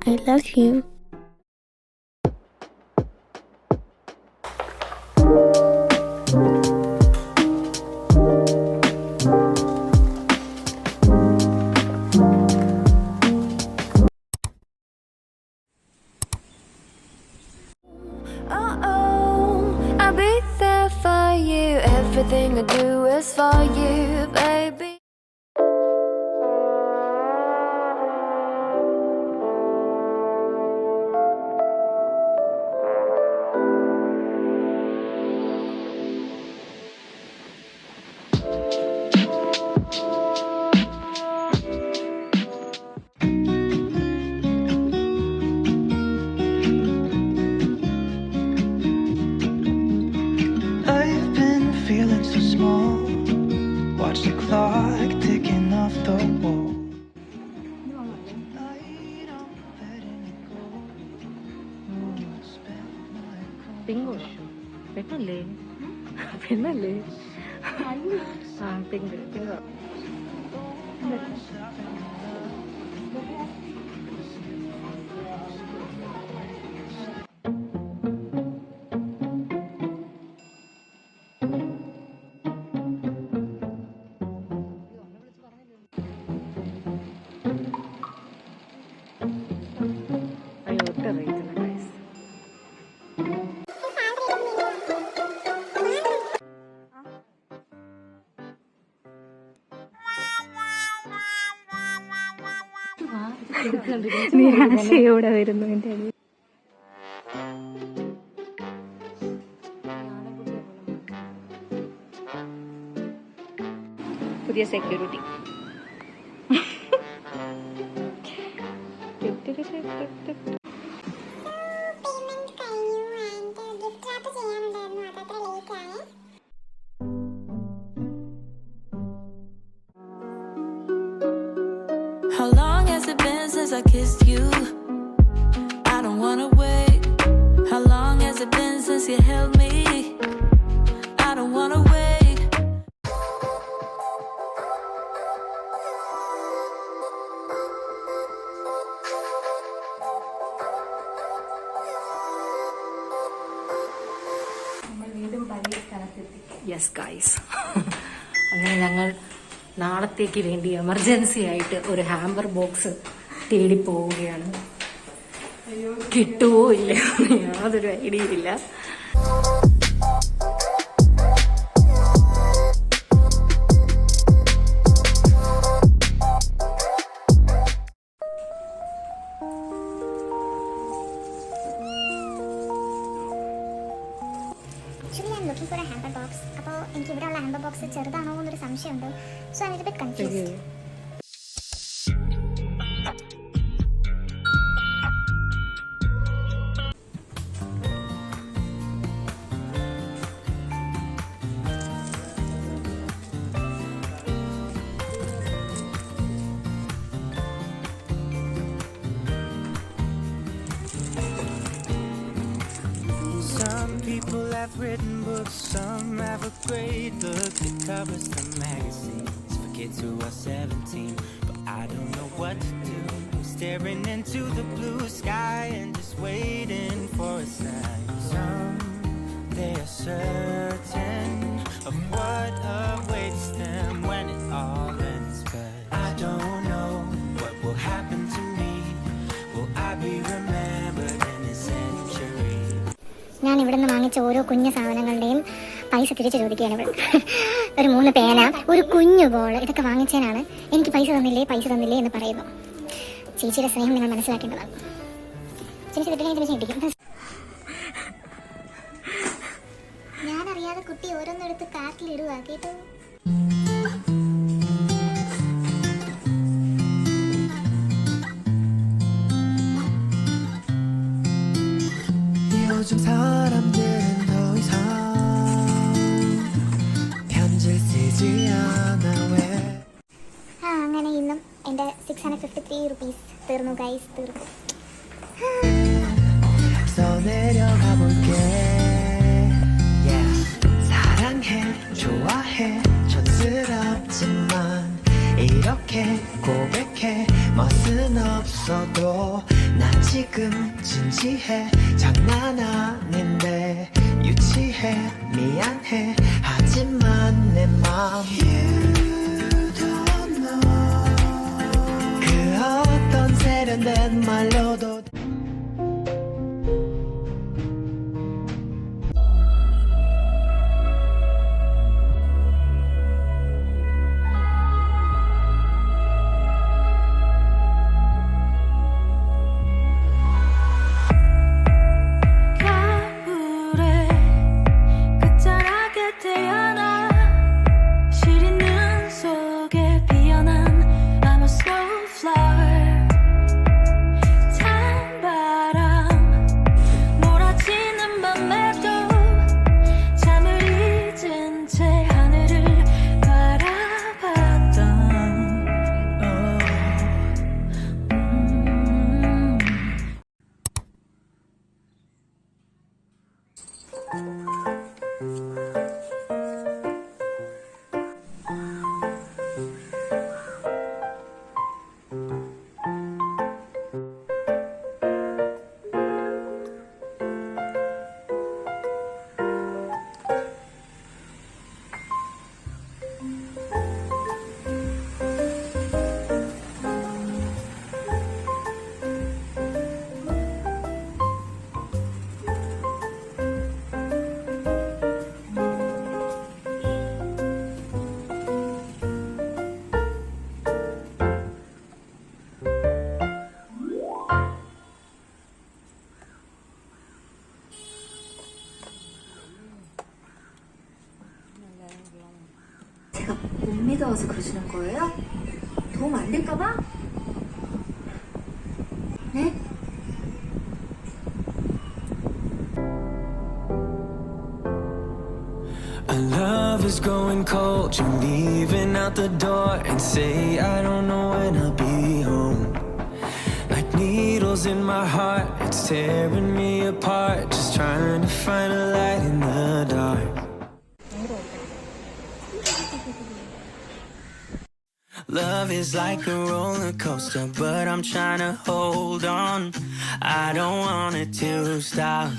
I love you. I'll be there for you. Everything I do is for you, baby. I've been feeling so small. Watch the clock ticking off the wall. പിങ്കോഷോ പെണ്ണല്ലേ പെണ്ണല്ലേ ആ pink pink അയ്യോ ഒട്ടും അറിയത്തില്ല guys. നിരാശയോടെ വരുന്നു എൻ്റെ അടി. പുതിയ security How long has it been since I kissed you? I don't wanna wait. How long has it been since you held me? I don't wanna wait. Yes guys. അങ്ങനെ ഞങ്ങൾ നാളത്തേക്ക് വേണ്ടി എമർജൻസി ആയിട്ട് ഒരു ഹാമ്പർ ബോക്സ് തേടി പോവുകയാണ്. കിട്ടുമോ ഇല്ല യാതൊരു ഐഡിയ ഇല്ല. looking for a hamper box. അപ്പോൾ എനിക്ക് ഇവിടെ ഉള്ള ഹാമ്പർ ബോക്സ് ചെറുതാണോ എന്നൊരു സംശയമുണ്ട്. So I M A bit confused. People have written books, some have a great look that covers the magazines for kids who are 17. But I don't know what to do. I'm staring into the blue sky and just waiting for a sign. Some they are certain of what awaits them when it all ends, but I don't know what will happen to me. Will I be remembered in a century? ഞാൻ ഇവിടെ നിന്ന് വാങ്ങിച്ച ഓരോ കുഞ്ഞു സാധനങ്ങളുടെയും പൈസ തിരിച്ചു ചോദിക്കുകയാണ് ഇവിടെ. ഒരു 3 പേന, ഒരു കുഞ്ഞു ബോൾ, ഇതൊക്കെ വാങ്ങിച്ചതിനാണ് എനിക്ക് പൈസ തന്നില്ലേ എന്ന് പറയുന്നു. ചേച്ചിയുടെ സ്നേഹം നിങ്ങൾ മനസ്സിലാക്കേണ്ടതാണ്. ചേച്ചി തെറ്റില്ലെങ്കിൽ ചേച്ചി ഇടിക്കും. ഞാനറിയാതെ കുട്ടി ഓരോന്നെടുത്ത് കാറ്റിലിടുക കേട്ടോ. 요즘 사람들은 더 이상 편지를 쓰지 않아 왜 അങ്ങനെ ഇന്നും എൻ്റെ 653 റുപ്പീസ് തീർന്നു ഗൈസ്, തീർന്നു. 써내려가 볼게. 사랑해 좋아해 촌스럽지만 이렇게 고백해 멋은 없어도 나 지금 진지해 장난 아닌데 유치해 미안해 하지만 내 맘 You don't know 그 어떤 세련된 말로도 겨울에 끝자락에 태어나 시린 눈 속에 피어난 I'm a snowflower 찬 바람 몰아치는 밤에도 잠을 잊은 채 하늘을 바라봤던 제가 못 믿어서 그러시는 거예요? 도움 안 될까봐? 네? Our love is going cold. You're leaving out the door and say I don't know when I'll be home. Like needles in my heart, it's tearing me apart. Just trying to find a light in the dark. Love is like a roller coaster, but I'm trying to hold on. I don't want it to stop.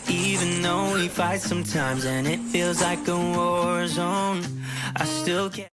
Even though we fight sometimes and it feels like a war zone, I still can't.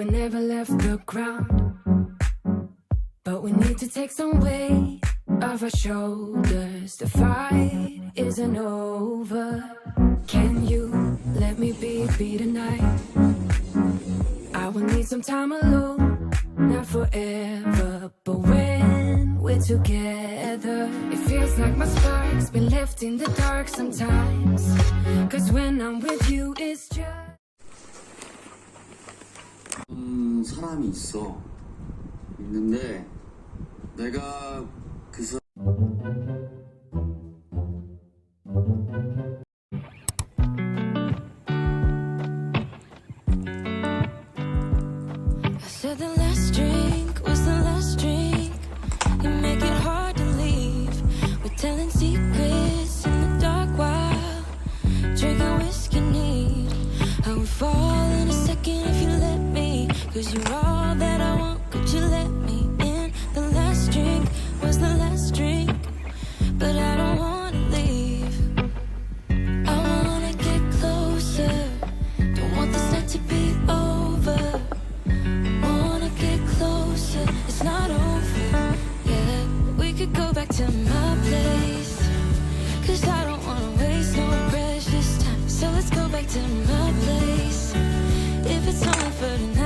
we never left the ground. But we need to take some weight off our shoulders. The fight isn't over. Can you let me be tonight? I will need some time alone, not forever, but when we're together, it feels like my spark's been left in the dark sometimes. Cause when I'm with you, it's just 사람이 있는데 내가 그 사람 I said the last drink was the last drink. You make it hard to leave. We're telling secrets in the dark while drinking whiskey neat. I would fall in a second if you let me. Cause you're all that I want, could you let me in? The last drink was the last drink, but I don't wanna leave. I wanna get closer, don't want this night to be over. Wanna get closer, it's not over. Yeah, we could go back to my place, cause I don't wanna waste no precious time. So let's go back to my place, if it's only for tonight.